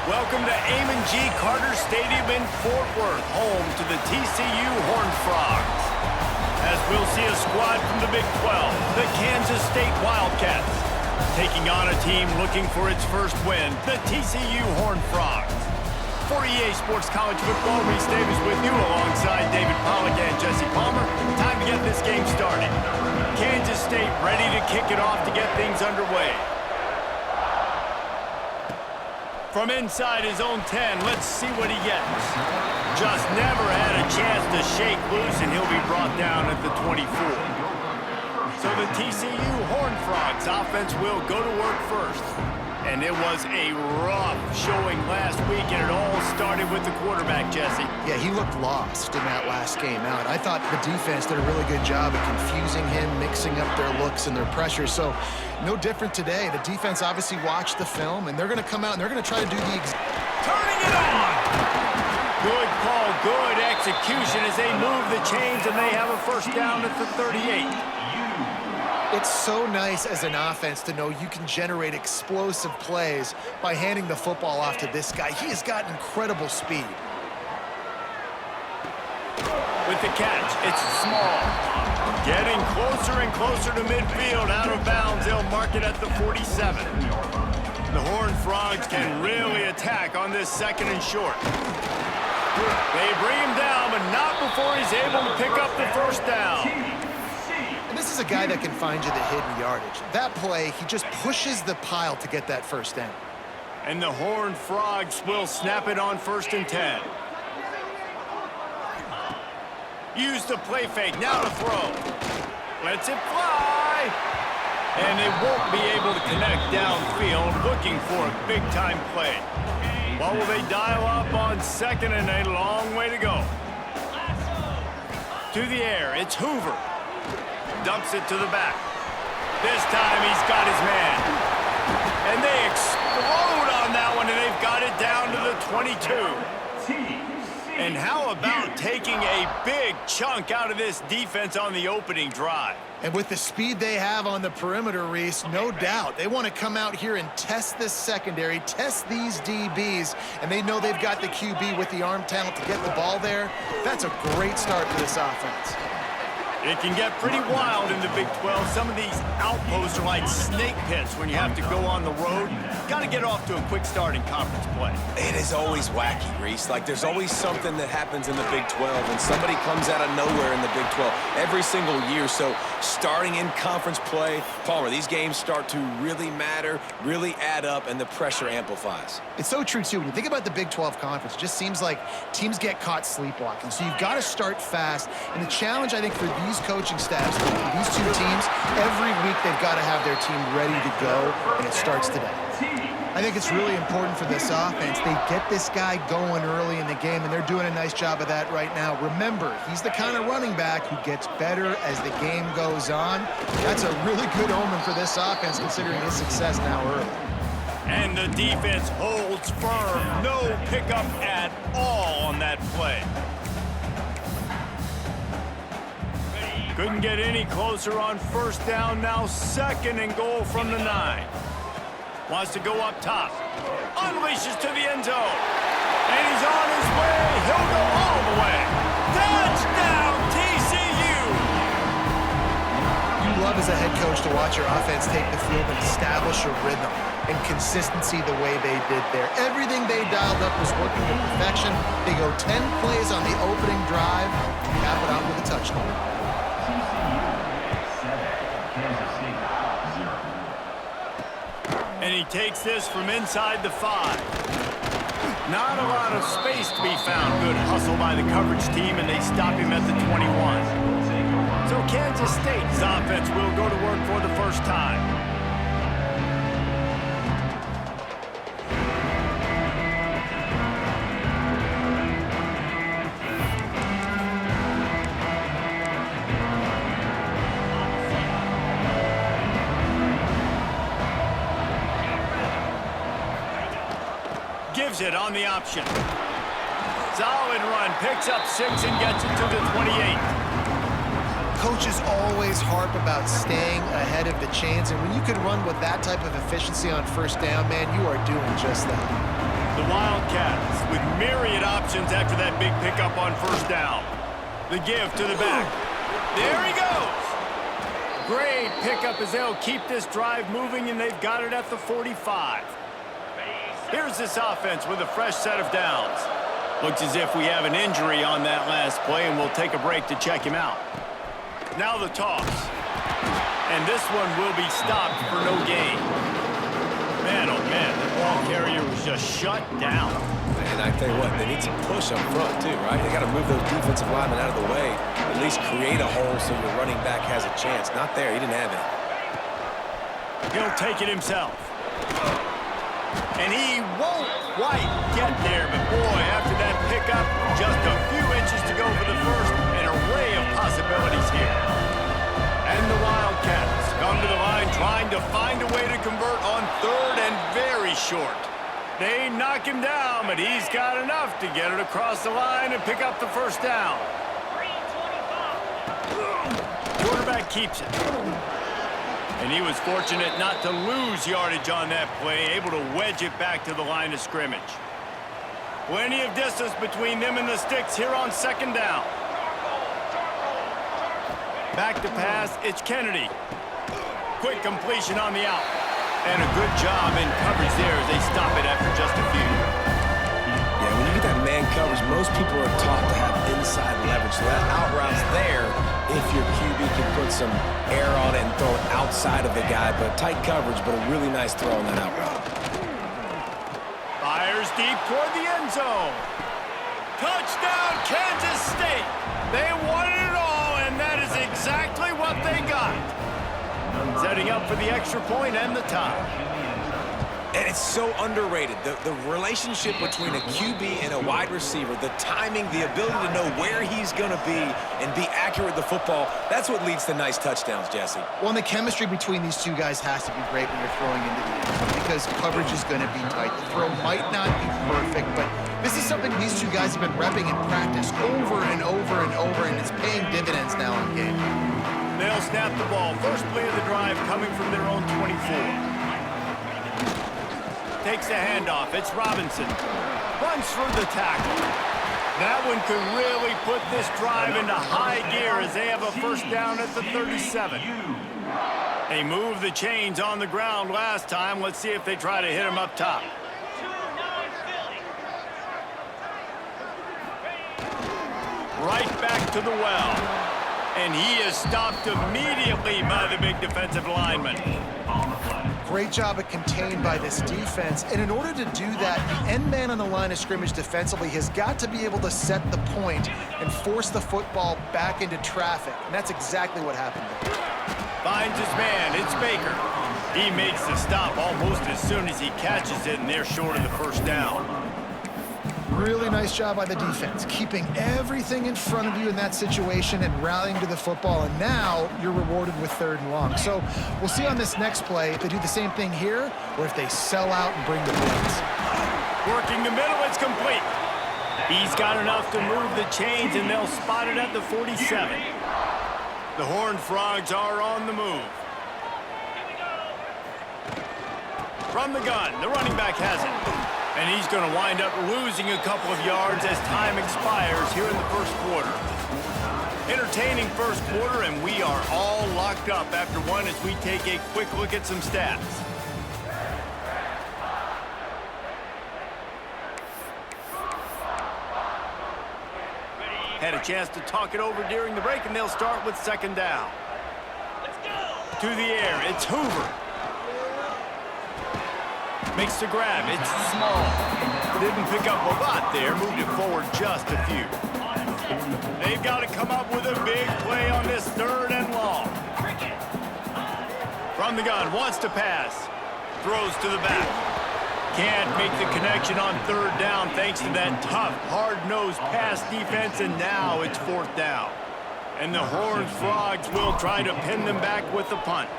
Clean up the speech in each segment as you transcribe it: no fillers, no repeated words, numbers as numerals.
Welcome to Amon G. Carter Stadium in Fort Worth, home to the TCU Horned Frogs. As we'll see a squad from the Big 12, the Kansas State Wildcats, taking on a team looking for its first win, the TCU Horned Frogs. For EA Sports College Football, Reese Davis with you alongside David Pollack and Jesse Palmer. Time to get this game started. Kansas State ready to kick it off to get things underway. From inside his own 10, let's see what he gets. Just never had a chance to shake loose, and he'll be brought down at the 24. So the TCU Horned Frogs offense will go to work first. And it was a rough showing last week, and it all started with the quarterback, Jesse. Yeah, he looked lost in that last game out. I thought the defense did a really good job of confusing him, mixing up their looks and their pressure. So no different today. The defense obviously watched the film, and they're going to come out and they're going to try to do the turning it on! Good call, good execution as they move the chains, and they have a first down at the 38. It's so nice as an offense to know you can generate explosive plays by handing the football off to this guy. He has got incredible speed. With the catch, it's small. Getting closer and closer to midfield, out of bounds. They'll mark it at the 47. The Horned Frogs can really attack on this second and short. They bring him down, but not before he's able to pick up the first down. This is a guy that can find you the hidden yardage. That play, he just pushes the pile to get that first down. And the Horned Frogs will snap it on 1st and 10. Use the play fake, now to throw. Lets it fly. And it won't be able to connect downfield, looking for a big-time play. What will they dial up on 2nd and a long way to go? To the air, it's Hoover. Dumps it to the back. This time he's got his man. And they explode on that one, and they've got it down to the 22. And how about taking a big chunk out of this defense on the opening drive? And with the speed they have on the perimeter, Reese, no doubt, they want to come out here and test this secondary, test these DBs, and they know they've got the QB with the arm talent to get the ball there. That's a great start for this offense. It can get pretty wild in the Big 12. Some of these outposts are like snake pits when you have to go on the road. Got to get off to a quick start in conference play. It is always wacky, Reese. Like, there's always something that happens in the Big 12, and somebody comes out of nowhere in the Big 12 every single year. So starting in conference play, Palmer, these games start to really matter, really add up, and the pressure amplifies. It's so true, too. When you think about the Big 12 conference, it just seems like teams get caught sleepwalking. So you've got to start fast. And the challenge, I think, for these coaching staffs, for these two teams, every week they've got to have their team ready to go, and it starts today. I think it's really important for this offense. They get this guy going early in the game, and they're doing a nice job of that right now. Remember, he's the kind of running back who gets better as the game goes on. That's a really good omen for this offense, considering his success now early. And the defense holds firm. No pickup at all on that play. Couldn't get any closer on 1st down. Now 2nd and goal from the 9. Wants to go up top. Unleashes to the end zone. And he's on his way. He'll go all the way. Touchdown, TCU! You love as a head coach to watch your offense take the field and establish a rhythm and consistency the way they did there. Everything they dialed up was working to perfection. They go 10 plays on the opening drive, cap it out with a touchdown. And he takes this from inside the 5. Not a lot of space to be found. Good hustle by the coverage team, and they stop him at the 21. So Kansas State's offense will go to work for the first time. Gives it on the option. Solid run, picks up 6 and gets it to the 28. Coaches always harp about staying ahead of the chains, and when you can run with that type of efficiency on 1st down, man, you are doing just that. The Wildcats with myriad options after that big pickup on first down. The give to the back. There he goes. Great pickup as they'll keep this drive moving, and they've got it at the 45. Here's this offense with a fresh set of downs. Looks as if we have an injury on that last play, and we'll take a break to check him out. Now the toss. And this one will be stopped for no gain. Man, oh man, the ball carrier was just shut down. And I tell you what, they need some push up front too, right? They got to move those defensive linemen out of the way. At least create a hole so your running back has a chance. Not there, he didn't have it. He'll take it himself. And he won't quite get there, but boy, after that pickup, just a few inches to go for the first. An array of possibilities here. And the Wildcats come to the line trying to find a way to convert on third and very short. They knock him down, but he's got enough to get it across the line and pick up the first down. Quarterback keeps it. And he was fortunate not to lose yardage on that play, able to wedge it back to the line of scrimmage. Plenty of distance between them and the sticks here on second down. Back to pass, it's Kennedy. Quick completion on the out. And a good job in coverage there as they stop it after just a few. Yeah, when you get that man coverage, most people are taught to have inside leverage. So that out route's there if your QB can put some air on it and throw it outside of the guy. But tight coverage, but a really nice throw on that out route. Fires deep toward the end zone. Touchdown, Kansas State. They wanted it all, and that is exactly what they got. Setting up for the extra point and the tie. And it's so underrated. The relationship between a QB and a wide receiver, the timing, the ability to know where he's going to be and be accurate with the football, that's what leads to nice touchdowns, Jesse. Well, and the chemistry between these two guys has to be great when you're throwing into the end zone because coverage is going to be tight. The throw might not be perfect, but this is something these two guys have been repping in practice over and over and over, and it's paying dividends now in game. They'll snap the ball. First play of the drive coming from their own 24. Takes the handoff. It's Robinson. Runs through the tackle. That one could really put this drive into high gear as they have a first down at the 37. They moved the chains on the ground last time. Let's see if they try to hit him up top. Right back to the well. And he is stopped immediately by the big defensive lineman. Great job at contained by this defense. And in order to do that, the end man on the line of scrimmage defensively has got to be able to set the point and force the football back into traffic. And that's exactly what happened there. Finds his man. It's Baker. He makes the stop almost as soon as he catches it, and they're short of the first down. Really nice job by the defense, keeping everything in front of you in that situation and rallying to the football, and now you're rewarded with third and long. So we'll see on this next play if they do the same thing here or if they sell out and bring the blitz. Working the middle, it's complete. He's got enough to move the chains, and they'll spot it at the 47. The Horned Frogs are on the move. From the gun, the running back has it. And he's going to wind up losing a couple of yards as time expires here in the first quarter. Entertaining first quarter, and we are all locked up after one as we take a quick look at some stats. Had a chance to talk it over during the break, and they'll start with second down. To the air, it's Hoover. Makes the grab. It's small. Didn't pick up a lot there. Moved it forward just a few. They've got to come up with a big play on this third and long. From the gun, wants to pass. Throws to the back. Can't make the connection on third down thanks to that tough, hard-nosed pass defense, and now it's fourth down. And the Horned Frogs will try to pin them back with the punt.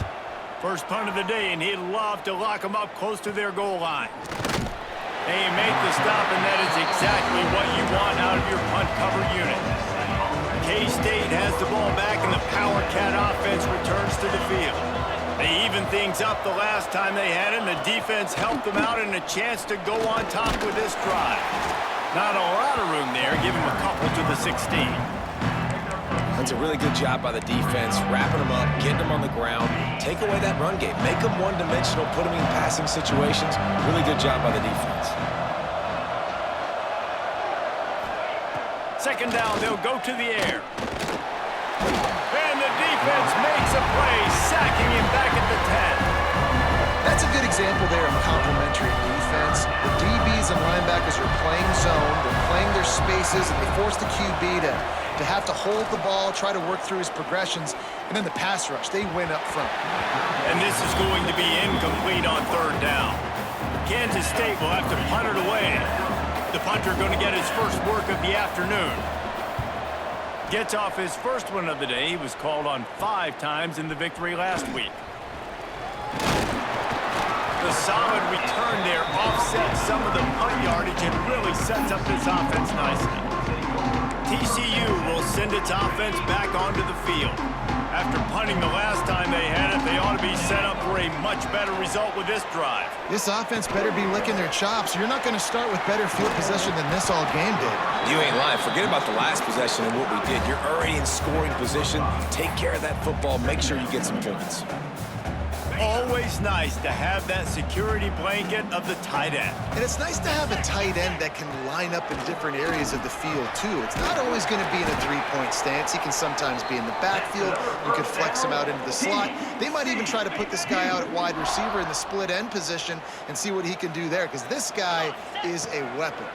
First punt of the day, and he'd love to lock them up close to their goal line. They make the stop, and that is exactly what you want out of your punt cover unit. K-State has the ball back, and the Power Cat offense returns to the field. They evened things up the last time they had it, and the defense helped them out and a chance to go on top with this drive. Not a lot of room there. Give him a couple to the 16. That's a really good job by the defense, wrapping them up, getting them on the ground, take away that run game, make them one-dimensional, put them in passing situations. Really good job by the defense. Second down, they'll go to the air. And the defense makes a play, sacking him back at the 10. That's a good example there of complementary defense. The DBs and linebackers are playing zone, they're playing their spaces, and they force the QB to have to hold the ball, try to work through his progressions, and then the pass rush, they win up front. And this is going to be incomplete on third down. Kansas State will have to punt it away. The punter going to get his first work of the afternoon. Gets off his first one of the day. He was called on 5 times in the victory last week. The solid return there offsets some of the punt yardage and really sets up this offense nicely. TCU will send its offense back onto the field. After punting the last time they had it, they ought to be set up for a much better result with this drive. This offense better be licking their chops. You're not going to start with better field possession than this all game did. You ain't lying. Forget about the last possession and what we did. You're already in scoring position. Take care of that football. Make sure you get some points. Always nice to have that security blanket of the tight end. And it's nice to have a tight end that can line up in different areas of the field, too. It's not always going to be in a three-point stance. He can sometimes be in the backfield. You could flex him out into the slot. They might even try to put this guy out at wide receiver in the split end position and see what he can do there, because this guy is a weapon.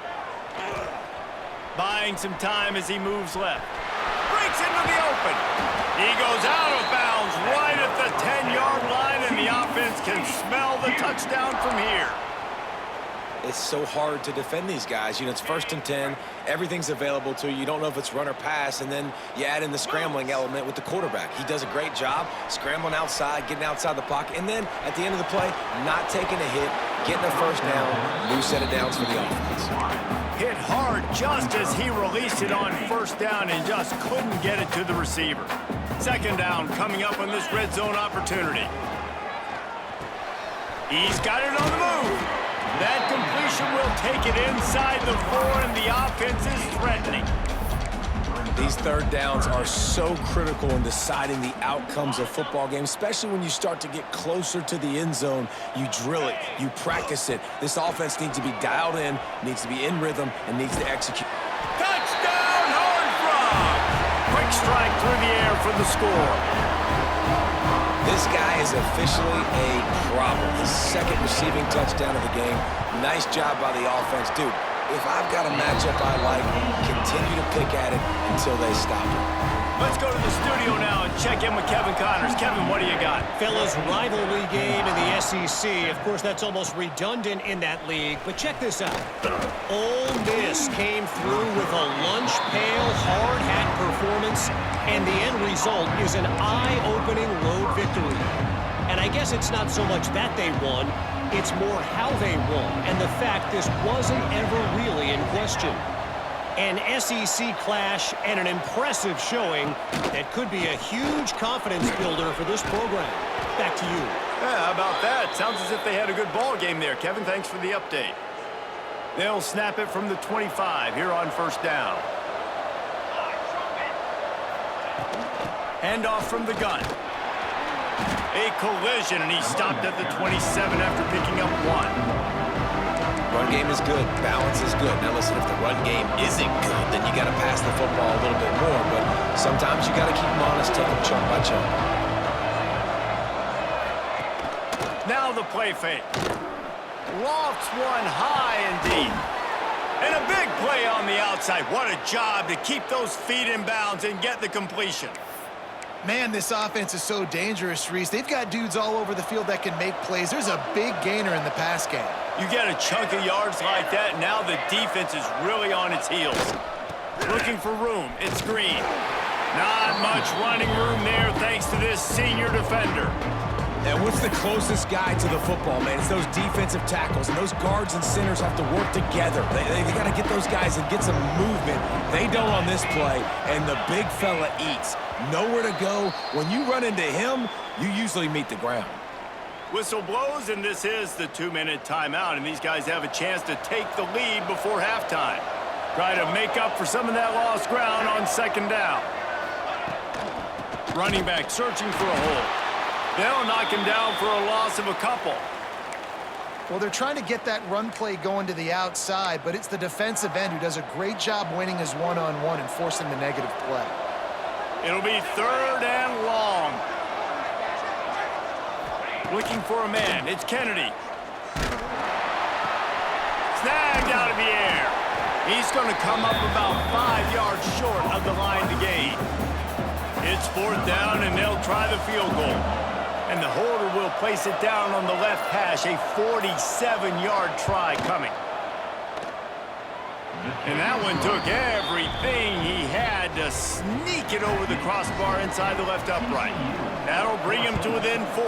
Buying some time as he moves left. Breaks into the open. He goes out of bounds right at the 10-yard line, and the offense can smell the touchdown from here. It's so hard to defend these guys. You know, it's 1st and 10. Everything's available to you. You don't know if it's run or pass, and then you add in the scrambling element with the quarterback. He does a great job scrambling outside, getting outside the pocket, and then at the end of the play, not taking a hit, getting a first down, new set of downs for the offense. Hit hard just as he released it on first down and just couldn't get it to the receiver. Second down coming up on this red zone opportunity. He's got it on the move. That completion will take it inside the 4, and the offense is threatening. These third downs are so critical in deciding the outcomes of football games, especially when you start to get closer to the end zone. You drill it, you practice it. This offense needs to be dialed in, needs to be in rhythm, and needs to execute. Touchdown, Horned Frog! Quick strike through the air for the score. This guy is officially a problem. His 2nd receiving touchdown of the game. Nice job by the offense. Dude, if I've got a matchup I like, continue to pick at it until they stop it. Let's go to the studio now and check in with Kevin Connors. Kevin, what do you got? Fellas, rivalry game in the SEC. Of course, that's almost redundant in that league, but check this out. Ole Miss came through with a lunch pail, hard hat performance, and the end result is an eye-opening road victory. And I guess it's not so much that they won, it's more how they won, and the fact this wasn't ever really in question. An SEC clash and an impressive showing that could be a huge confidence builder for this program. Back to you. Yeah, how about that? Sounds as if they had a good ball game there. Kevin, thanks for the update. They'll snap it from the 25 here on first down. Handoff from the gun. A collision, and he stopped at the 27 after picking up 1. Run game is good. Balance is good. Now listen, if the run game isn't good, then you got to pass the football a little bit more. But sometimes you got to keep them honest, take them chunk by chunk. Now the play fake. Lofts one high and deep. And a big play on the outside. What a job to keep those feet in bounds and get the completion. Man, this offense is so dangerous, Reese. They've got dudes all over the field that can make plays. There's a big gainer in the pass game. You get a chunk of yards like that, now the defense is really on its heels. Looking for room, it's Green. Not much running room there thanks to this senior defender. And what's the closest guy to the football, man? It's those defensive tackles, and those guards and centers have to work together. They got to get those guys and get some movement. They don't on this play, and the big fella eats. Nowhere to go. When you run into him, you usually meet the ground. Whistle blows, and this is the 2-minute timeout, and these guys have a chance to take the lead before halftime. Try to make up for some of that lost ground on second down. Running back searching for a hole. They'll knock him down for a loss of a couple. Well, they're trying to get that run play going to the outside, but it's the defensive end who does a great job winning his one-on-one and forcing the negative play. It'll be 3rd and long. Looking for a man. It's Kennedy. Snagged out of the air. He's going to come up about 5 yards short of the line to gain. It's 4th down, and they'll try the field goal. And the holder will place it down on the left hash. A 47-yard try coming. And that one took everything he had to sneak it over the crossbar inside the left upright. That'll bring him to within 4.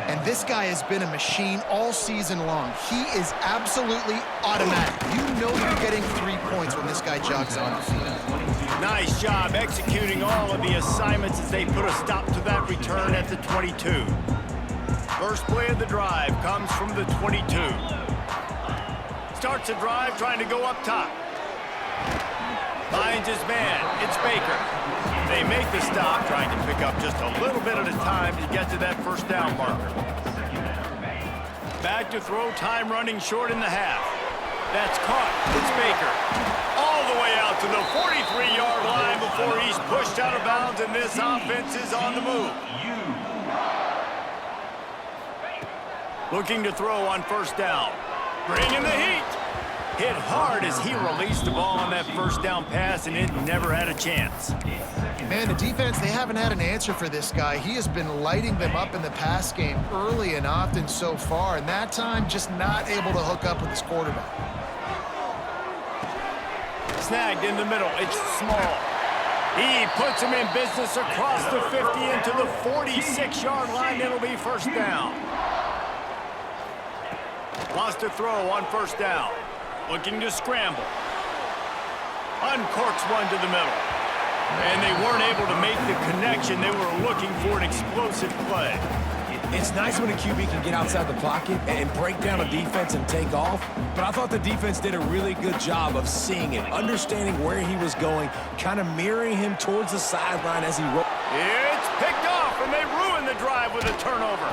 And this guy has been a machine all season long. He is absolutely automatic. You know you're getting 3 points when this guy jogs on the field. Nice job executing all of the assignments as they put a stop to that return at the 22. First play of the drive comes from the 22. Starts the drive trying to go up top. Finds his man. It's Baker. They make the stop, trying to pick up just a little bit at a time to get to that first down marker. Back to throw, time running short in the half. That's caught. It's Baker. All the way out to the 43-yard line before he's pushed out of bounds, and this offense is on the move. Looking to throw on first down. Bringing the heat. Hit hard as he released the ball on that first down pass, and it never had a chance. Man, the defense, they haven't had an answer for this guy. He has been lighting them up in the pass game early and often so far, and that time just not able to hook up with his quarterback. Snagged in the middle. It's Small. He puts him in business across the 50 into the 46-yard line. It'll be first down. Lost to throw on first down. Looking to scramble. Uncorks one to the middle. And they weren't able to make the connection. They were looking for an explosive play. It's nice when a QB can get outside the pocket and break down a defense and take off, but I thought the defense did a really good job of seeing it, understanding where he was going, kind of mirroring him towards the sideline as he rolled. It's picked off, and they ruin the drive with a turnover.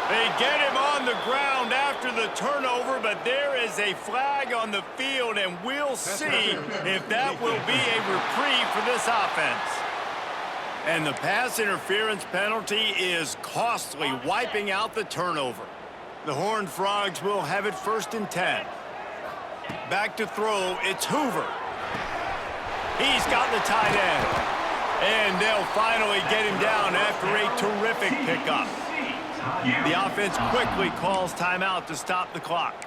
They get him on the ground after the turnover, but there is a flag on the field, and we'll see if that will be a reprieve for this offense. And the pass interference penalty is costly, wiping out the turnover. The Horned Frogs will have it 1st and 10. Back to throw, it's Hoover. He's got the tight end. And they'll finally get him down after a terrific pickup. The offense quickly calls timeout to stop the clock.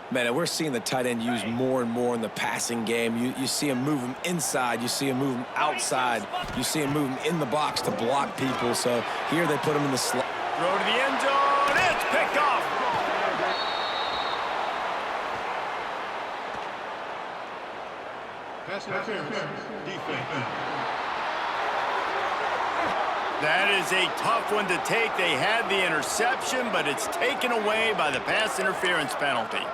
Man, we're seeing the tight end used more and more in the passing game. You see him move him inside. You see him move him outside. You see him move him in the box to block people. So here they put him in the slot. Throw to the end zone. It's picked off. Pass interference. Defense. That is a tough one to take. They had the interception, but it's taken away by the pass interference penalty.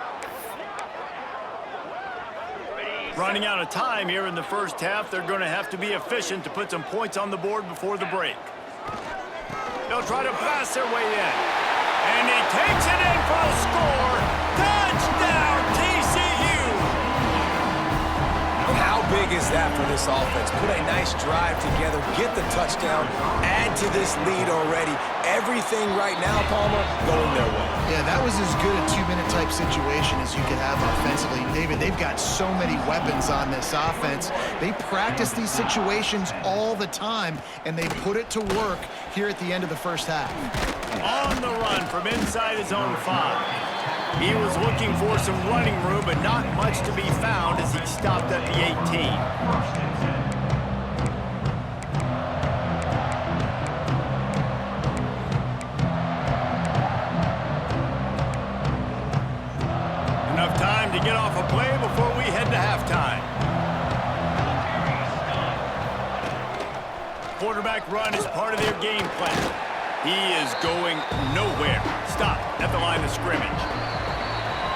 Running out of time here in the first half. They're going to have to be efficient to put some points on the board before the break. They'll try to pass their way in. And he takes it in for a score. Touchdown, TCU! And how big is that for this offense? Put a nice drive together, get the touchdown, add to this lead already. Everything right now, Palmer, going their way. Yeah, that was as good a 2-minute type situation as you could have offensively. David, they've got so many weapons on this offense. They practice these situations all the time, and they put it to work here at the end of the first half. On the run from inside his own 5. He was looking for some running room, but not much to be found as he stopped at the 18. Enough time to get off a play before we head to halftime. Quarterback run is part of their game plan. He is going nowhere. Stop at the line of scrimmage.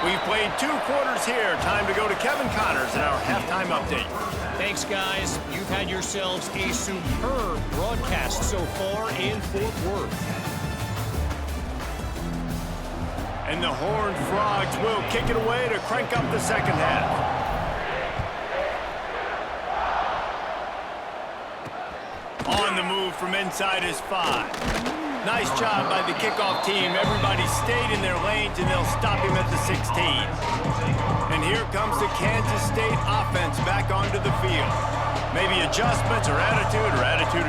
We've played 2 quarters here. Time to go to Kevin Connors in our halftime update. Thanks, guys. You've had yourselves a superb broadcast so far in Fort Worth. And the Horned Frogs will kick it away to crank up the second half. On the move from inside his 5. Nice job by the kickoff team. Everybody stayed in their lanes, and they'll stop him at the 16. And here comes the Kansas State offense back onto the field. Maybe adjustments or attitude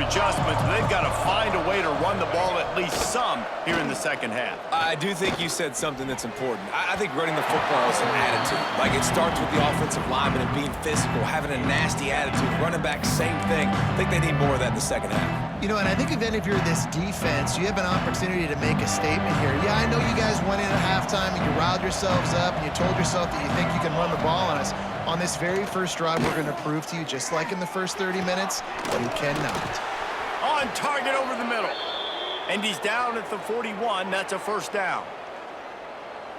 adjustments, but they've got to find a way to run the ball at least some here in the second half. I do think you said something that's important. I think running the football is an attitude. Like, it starts with the offensive lineman and being physical, having a nasty attitude. Running back, same thing. I think they need more of that in the second half. You know, and I think if you're this defense, you have an opportunity to make a statement here. Yeah, I know you guys went in at halftime and you riled yourselves up and you told yourself that you think you can run the ball on us. On this very first drive, we're going to prove to you, just like in the first 30 minutes, that you cannot. On target over the middle. And he's down at the 41. That's a first down.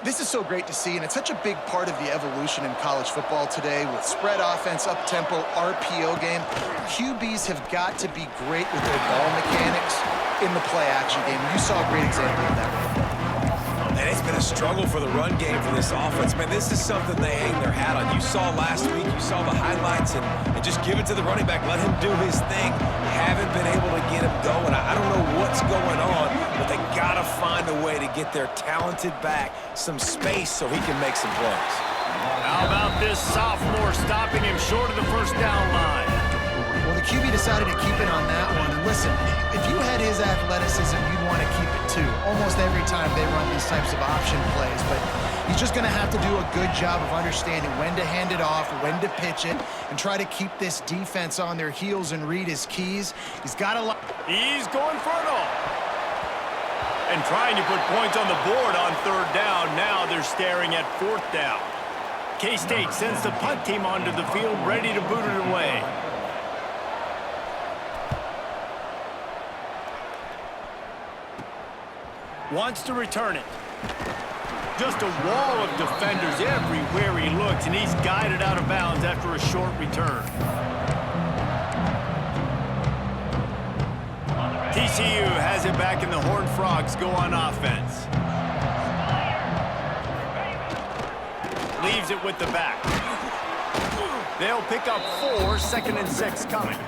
This is so great to see, and it's such a big part of the evolution in college football today with spread offense, up-tempo, RPO game. QBs have got to be great with their ball mechanics in the play-action game. You saw a great example of that. And it's been a struggle for the run game for this offense. Man, this is something they hang their hat on. You saw last week, you saw the highlights, and just give it to the running back. Let him do his thing. Haven't been able to get him going. I don't know what's going on, but they got to find a way to get their talented back some space so he can make some plays. How about this sophomore stopping him short of the first down line? Well, the QB decided to keep it on that one. And listen, if you had his athleticism, you'd want to keep it too. Almost every time they run these types of option plays. But he's just going to have to do a good job of understanding when to hand it off, when to pitch it, and try to keep this defense on their heels and read his keys. He's got a lot. He's going for it all. And trying to put points on the board on third down. Now they're staring at fourth down. K-State sends the punt team onto the field, ready to boot it away. Wants to return it. Just a wall of defenders everywhere he looks, and he's guided out of bounds after a short return. TCU has it back, and the Horned Frogs go on offense. Leaves it with the back. They'll pick up 4, 2nd and 6 coming.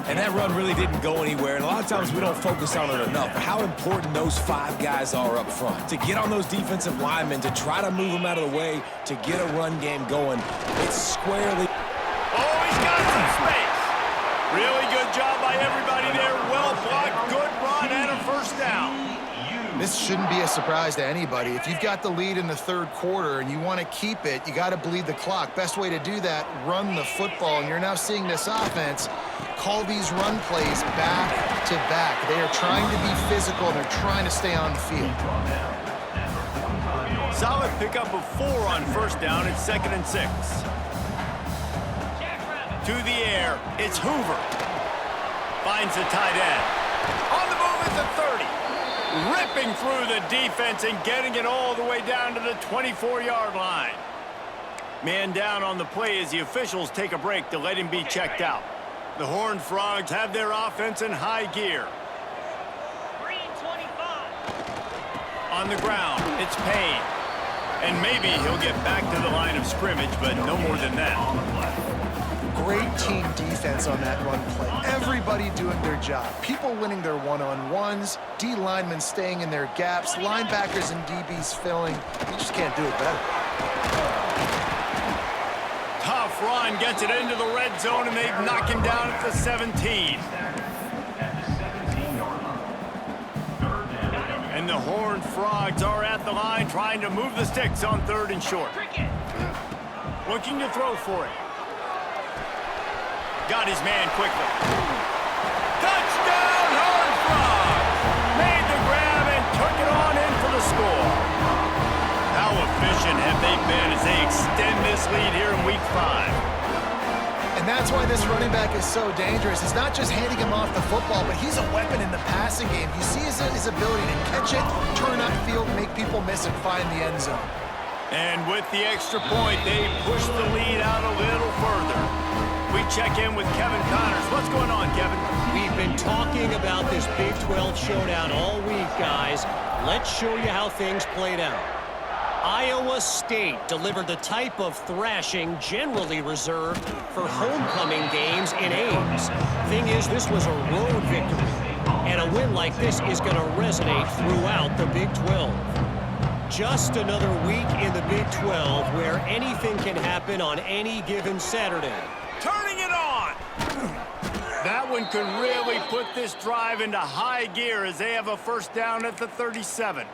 And that run really didn't go anywhere, and a lot of times we don't focus on it enough. How important those 5 guys are up front. To get on those defensive linemen, to try to move them out of the way, to get a run game going. It's squarely... Oh, he's got some space. Really good job by everybody there. Well blocked, good run, and a first down. This shouldn't be a surprise to anybody. If you've got the lead in the third quarter and you want to keep it, you got to bleed the clock. Best way to do that, run the football. And you're now seeing this offense call these run plays back to back. They are trying to be physical, and they're trying to stay on the field. Solid pickup of 4 on first down. It's 2nd and 6. To the air, it's Hoover. Finds the tight end. On the move at the 30. Ripping through the defense and getting it all the way down to the 24-yard line. Man down on the play as the officials take a break to let him be checked out. The Horned Frogs have their offense in high gear. On the ground, it's Payne. And maybe he'll get back to the line of scrimmage, but no more than that. Great team defense on that run play. Everybody doing their job. People winning their one-on-ones, D linemen staying in their gaps, linebackers and DBs filling. You just can't do it better. Tough run, gets it into the red zone, and they knock him down at the 17. And the Horned Frogs are at the line trying to move the sticks on 3rd and short. Looking to throw for it. Got his man quickly. Touchdown, Horned Frogs! Made the grab and took it on in for the score. How efficient have they been as they extend this lead here in Week 5? And that's why this running back is so dangerous. It's not just handing him off the football, but he's a weapon in the passing game. You see his ability to catch it, turn upfield, make people miss, and find the end zone. And with the extra point, they push the lead out a little further. We check in with Kevin Connors. What's going on, Kevin? We've been talking about this Big 12 showdown all week, guys. Let's show you how things played out. Iowa State delivered the type of thrashing generally reserved for homecoming games in Ames. Thing is, this was a road victory, and a win like this is going to resonate throughout the Big 12. Just another week in the Big 12 where anything can happen on any given Saturday. Turning it on! That one could really put this drive into high gear as they have a first down at the 37.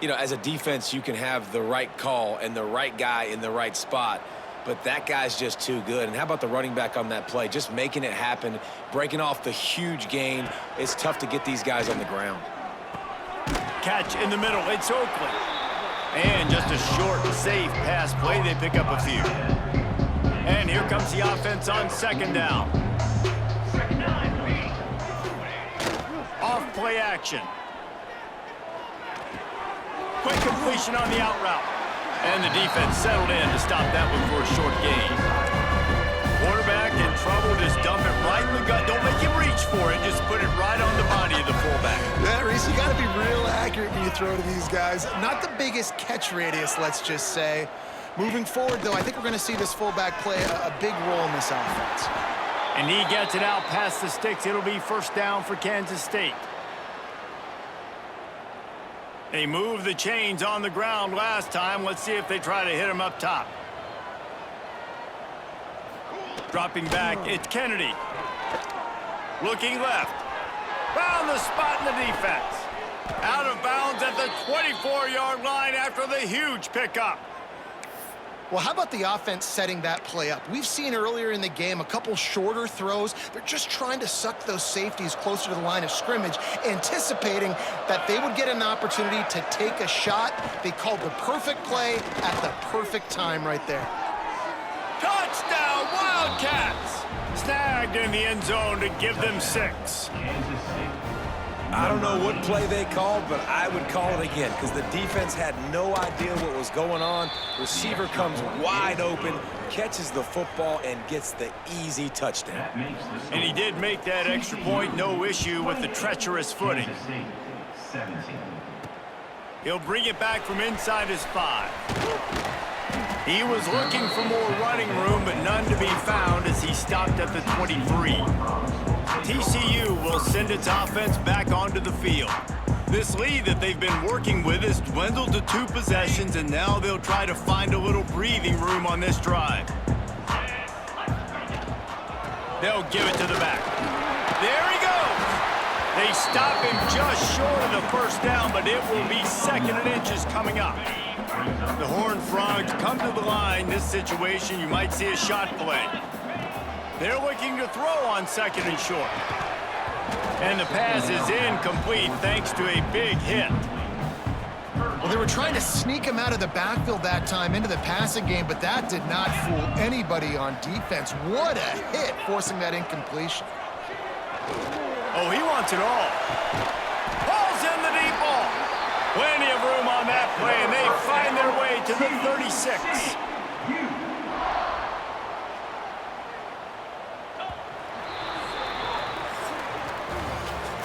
You know, as a defense, you can have the right call and the right guy in the right spot, but that guy's just too good. And how about the running back on that play? Just making it happen, breaking off the huge gain. It's tough to get these guys on the ground. Catch in the middle. It's Oakley. And just a short, safe pass play. They pick up a few. And here comes the offense on second down. Off play action. Quick completion on the out route. And the defense settled in to stop that one for a short gain. Quarterback in trouble, just dump it right in the gut. Don't make him reach for it. Just put it right on the body of the fullback. Yeah, Reese, you got to be real accurate when you throw to these guys. Not the biggest catch radius, let's just say. Moving forward, though, I think we're going to see this fullback play a big role in this offense. And he gets it out past the sticks. It'll be first down for Kansas State. They moved the chains on the ground last time. Let's see if they try to hit him up top. Dropping back, it's Kennedy. Looking left. Found the spot in the defense. Out of bounds at the 24-yard line after the huge pickup. Well, how about the offense setting that play up? We've seen earlier in the game a couple shorter throws. They're just trying to suck those safeties closer to the line of scrimmage, anticipating that they would get an opportunity to take a shot. They called the perfect play at the perfect time right there. Touchdown, Wildcats! Snagged in the end zone to give them 6. I don't know what play they called, but I would call it again because the defense had no idea what was going on. Receiver comes wide open, catches the football, and gets the easy touchdown. And he did make that extra point, no issue with the treacherous footing. He'll bring it back from inside his 5. He was looking for more running room, but none to be found as he stopped at the 23. TCU will send its offense back onto the field. This lead that they've been working with has dwindled to 2 possessions, and now they'll try to find a little breathing room on this drive. They'll give it to the back. There he goes! They stop him just short of the first down, but it will be 2nd and inches coming up. The Horned Frogs come to the line. This situation, you might see a shot play. They're looking to throw on 2nd and short. And the pass is incomplete thanks to a big hit. Well, they were trying to sneak him out of the backfield that time into the passing game, but that did not fool anybody on defense. What a hit, forcing that incompletion. Oh, he wants it all. Pulls in the deep ball. Plenty of room on that play, and they find their way to the 36.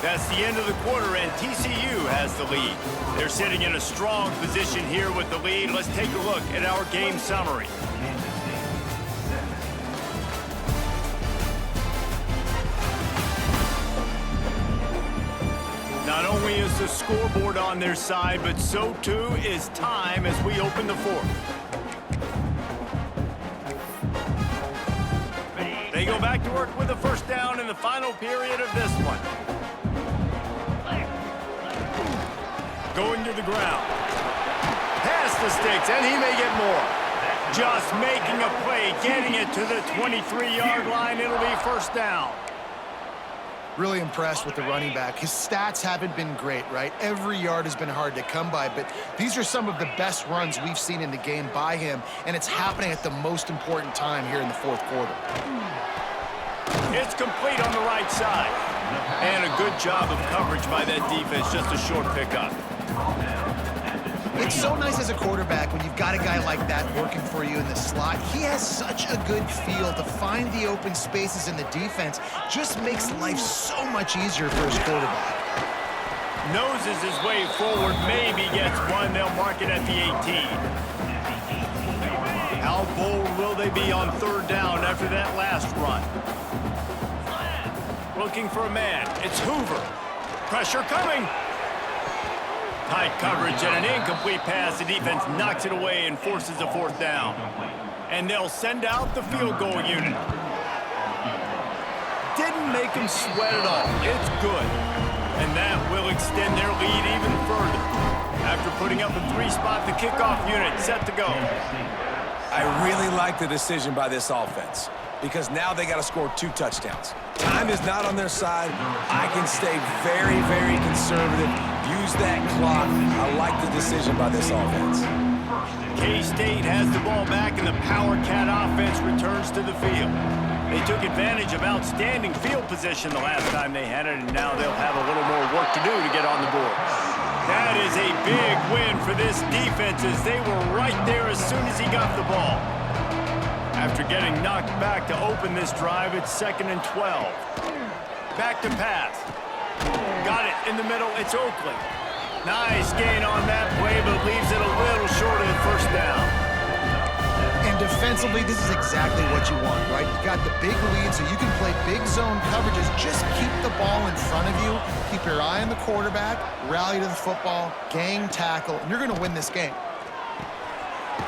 That's the end of the quarter, and TCU has the lead. They're sitting in a strong position here with the lead. Let's take a look at our game summary. Not only is the scoreboard on their side, but so too is time as we open the 4th. They go back to work with a first down in the final period of this one. Going to the ground. Past the sticks, and he may get more. Just making a play, getting it to the 23-yard line. It'll be first down. Really impressed with the running back. His stats haven't been great, right? Every yard has been hard to come by, but these are some of the best runs we've seen in the game by him, and it's happening at the most important time here in the fourth quarter. It's complete on the right side. And a good job of coverage by that defense, just a short pickup. It's so nice as a quarterback when you've got a guy like that working for you in the slot. He has such a good feel to find the open spaces in the defense. Just makes life so much easier for his quarterback. Noses his way forward, maybe gets one. They'll mark it at the 18. How bold will they be on third down after that last run? Looking for a man. It's Hoover. Pressure coming. Tight coverage and an incomplete pass. The defense knocks it away and forces a fourth down. And they'll send out the field goal unit. Didn't make them sweat at all. It's good. And that will extend their lead even further. After putting up a 3-spot, the kickoff unit set to go. I really like the decision by this offense because now they got to score 2 touchdowns. Time is not on their side. I can stay very, very conservative. Use that clock. I like the decision by this offense. K-State has the ball back, and the Power Cat offense returns to the field. They took advantage of outstanding field position the last time they had it, and now they'll have a little more work to do to get on the board. That is a big win for this defense as they were right there as soon as he got the ball. After getting knocked back to open this drive, it's 2nd and 12. Back to pass. Got it in the middle. It's Oakley. Nice gain on that play, but leaves it a little short of the first down. And defensively, this is exactly what you want, right? You got the big lead, so you can play big zone coverages. Just keep the ball in front of you. Keep your eye on the quarterback. Rally to the football. Gang tackle. And you're going to win this game.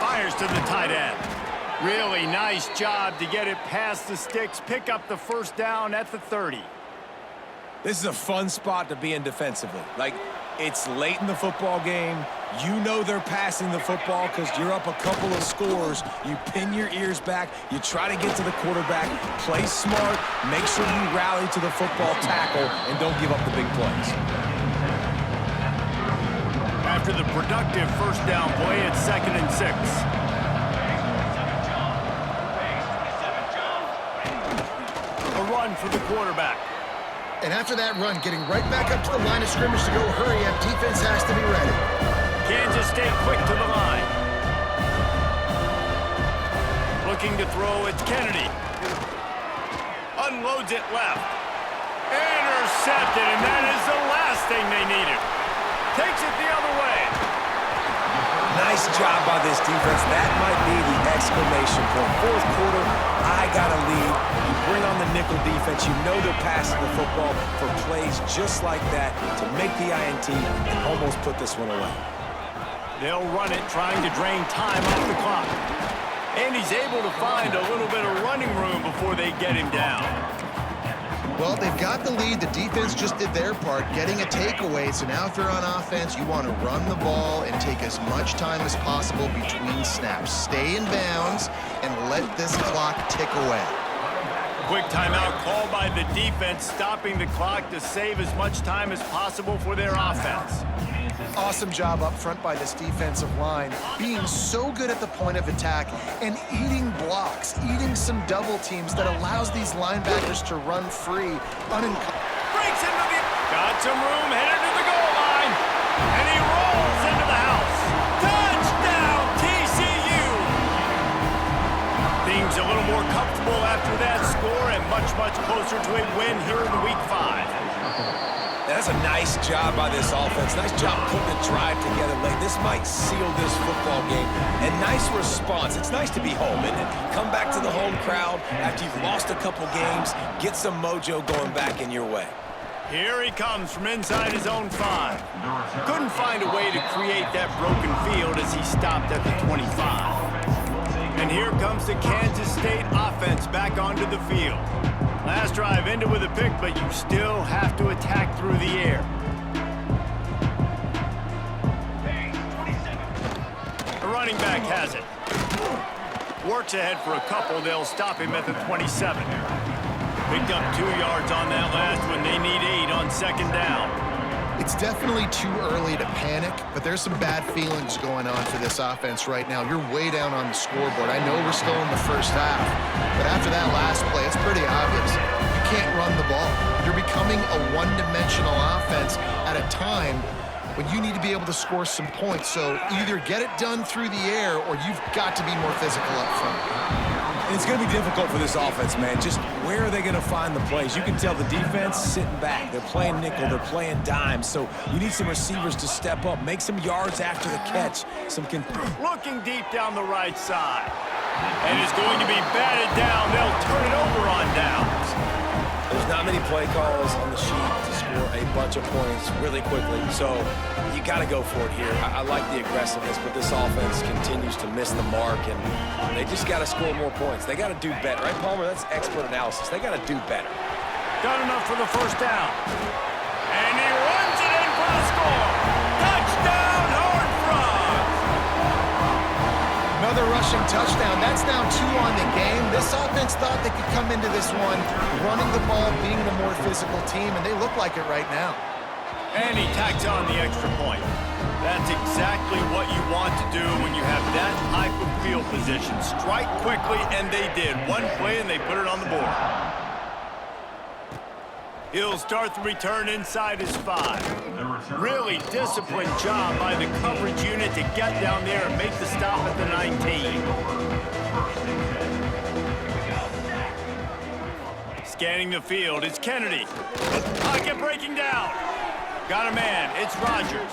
Fires to the tight end. Really nice job to get it past the sticks. Pick up the first down at the 30. This is a fun spot to be in defensively. Like, it's late in the football game. You know they're passing the football because you're up a couple of scores. You pin your ears back. You try to get to the quarterback. Play smart. Make sure you rally to the football tackle and don't give up the big plays. After the productive first down play, it's 2nd and 6. A run for the quarterback. And after that run, getting right back up to the line of scrimmage to go hurry up, defense has to be ready. Kansas State quick to the line. Looking to throw, it's Kennedy. Unloads it left. Intercepted, and that is the last thing they needed. Takes it the other way. Nice job by this defense. That might be the exclamation point. Fourth quarter, I got a lead. You bring on the nickel defense. You know they're passing the football for plays just like that to make the INT and almost put this one away. They'll run it, trying to drain time off the clock. And he's able to find a little bit of running room before they get him down. Well, they've got the lead. The defense just did their part, getting a takeaway. So now if you're on offense, you want to run the ball and take as much time as possible between snaps. Stay in bounds and let this clock tick away. Quick timeout called by the defense, stopping the clock to save as much time as possible for their offense. Awesome job up front by this defensive line, being so good at the point of attack and eating blocks, eating some double teams that allows these linebackers to run free. Breaks into the... Got some room, headed to the goal line, and he rolls into the house. Touchdown, TCU! Things a little more comfortable after that score and much, much closer to a win here in Week 5. That's a nice job by this offense. Nice job putting the drive together late. This might seal this football game. And nice response. It's nice to be home, isn't it? Come back to the home crowd after you've lost a couple games. Get some mojo going back in your way. Here he comes from inside his own 5. Couldn't find a way to create that broken field as he stopped at the 25. And here comes the Kansas State offense back onto the field. Last drive ended with a pick, but you still have to attack through the air. The running back has it. Works ahead for a couple. They'll stop him at the 27. Picked up 2 yards on that last one. They need 8 on second down. It's definitely too early to panic, but there's some bad feelings going on for this offense right now. You're way down on the scoreboard. I know we're still in the first half, but after that last play, it's pretty obvious. You can't run the ball. You're becoming a one-dimensional offense at a time when you need to be able to score some points. So either get it done through the air or you've got to be more physical up front. And it's going to be difficult for this offense, man. Just where are they going to find the plays? You can tell the defense sitting back. They're playing nickel. They're playing dime. So you need some receivers to step up, make some yards after the catch. Looking deep down the right side. And it's going to be batted down. They'll turn it over on downs. There's not many play calls on the sheet to score a bunch of points really quickly. So you got to go for it here. I like the aggressiveness, but this offense continues to miss the mark, and they just got to score more points. They got to do better, right, Palmer? That's expert analysis. They got to do better. Got enough for the first down. And he runs it in for the score. Touchdown, Horned Frogs! Another rushing touchdown. That's now 2 on the game. This offense thought they could come into this one running the ball, being the more physical team, and they look like it right now. And he tacks on the extra point. That's exactly what you want to do when you have that type of field position. Strike quickly, and they did. One play, and they put it on the board. He'll start the return inside his 5. Really disciplined job by the coverage unit to get down there and make the stop at the 19. Scanning the field, it's Kennedy. Pocket breaking down. Got a man, it's Rodgers.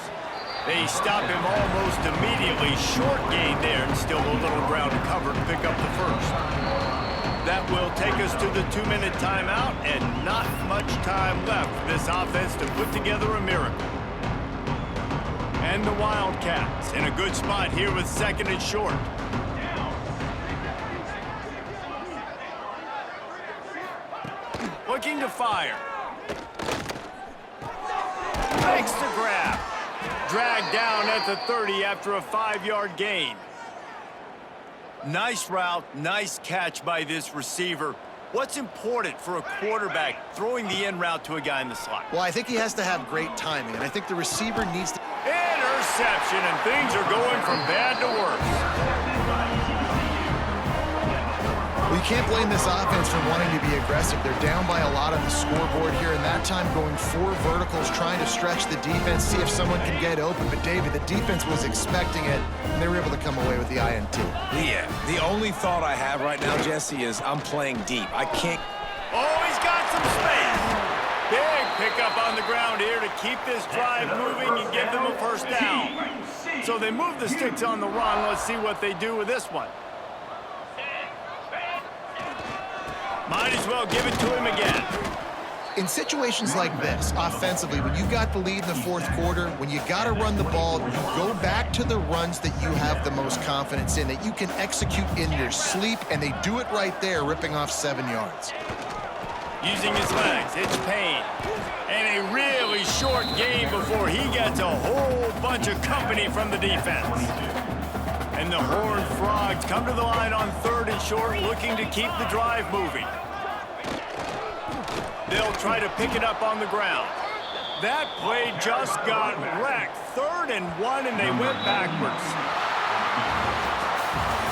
They stop him almost immediately. Short gain there, and still a little ground to cover to pick up the first. That will take us to the 2-minute timeout, and not much time left for this offense to put together a miracle. And the Wildcats in a good spot here with second and short. Looking to fire. Makes the grab. Dragged down at the 30 after a 5-yard gain. Nice route, nice catch by this receiver. What's important for a quarterback throwing the in route to a guy in the slot? Well, I think he has to have great timing, and I think the receiver needs to... Interception, and things are going from bad to worse. Well, you can't blame this offense for wanting to be aggressive. They're down by a lot on the scoreboard here, and that time going 4 verticals, trying to stretch the defense, see if someone can get open. But, David, the defense was expecting it, and they were able to come away with the INT. Yeah, the only thought I have right now, Jesse, is I'm playing deep. I can't... Oh, he's got some space. Big pickup on the ground here to keep this drive moving and give them a first down. So they move the sticks on the run. Let's see what they do with this one. Might as well give it to him again. In situations like this, offensively, when you've got the lead in the 4th quarter, when you got to run the ball, you go back to the runs that you have the most confidence in, that you can execute in your sleep, and they do it right there, ripping off 7 yards. Using his legs, it's Payne. And a really short game before he gets a whole bunch of company from the defense. And the Horned Frogs come to the line on 3rd and short, looking to keep the drive moving. They'll try to pick it up on the ground. That play just got wrecked. 3rd and 1, and they went backwards.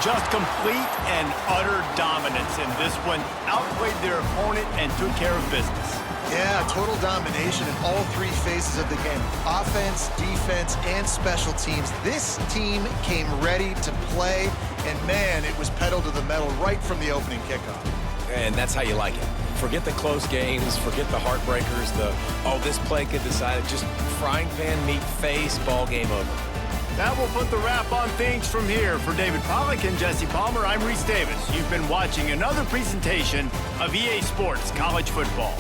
Just complete and utter dominance in this one. Outplayed their opponent and took care of business. Yeah, total domination in all 3 phases of the game. Offense, defense, and special teams. This team came ready to play, and man, it was pedal to the metal right from the opening kickoff. And that's how you like it. Forget the close games, forget the heartbreakers, oh, this play could decide it. Just frying pan meet face, ball game over. That will put the wrap on things from here. For David Pollack and Jesse Palmer, I'm Reese Davis. You've been watching another presentation of EA Sports College Football.